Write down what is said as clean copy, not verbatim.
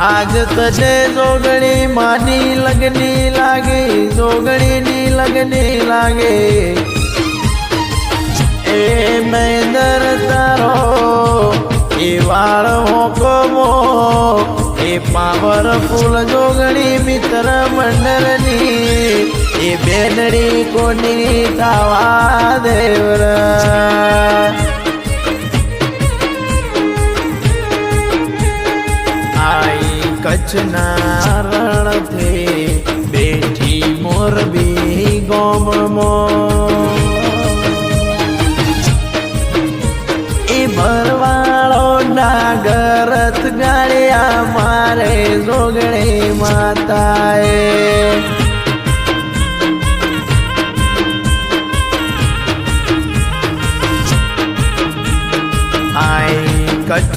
आज तने जोगणी मानी लगनी लागे, जोगणी नी लगनी लागे। ए मैंदर तारो ए वाल होकमो ए पावरफुल जोगणी मित्र मंडलनी ए बेनड़ी कोनी थावा देवरा। आई कच्छना रण थे बेठी मोरबी गोम मो ए भरवाड़ो नागरत गाड़िया मारे जोगणे माताए। आई कच्छ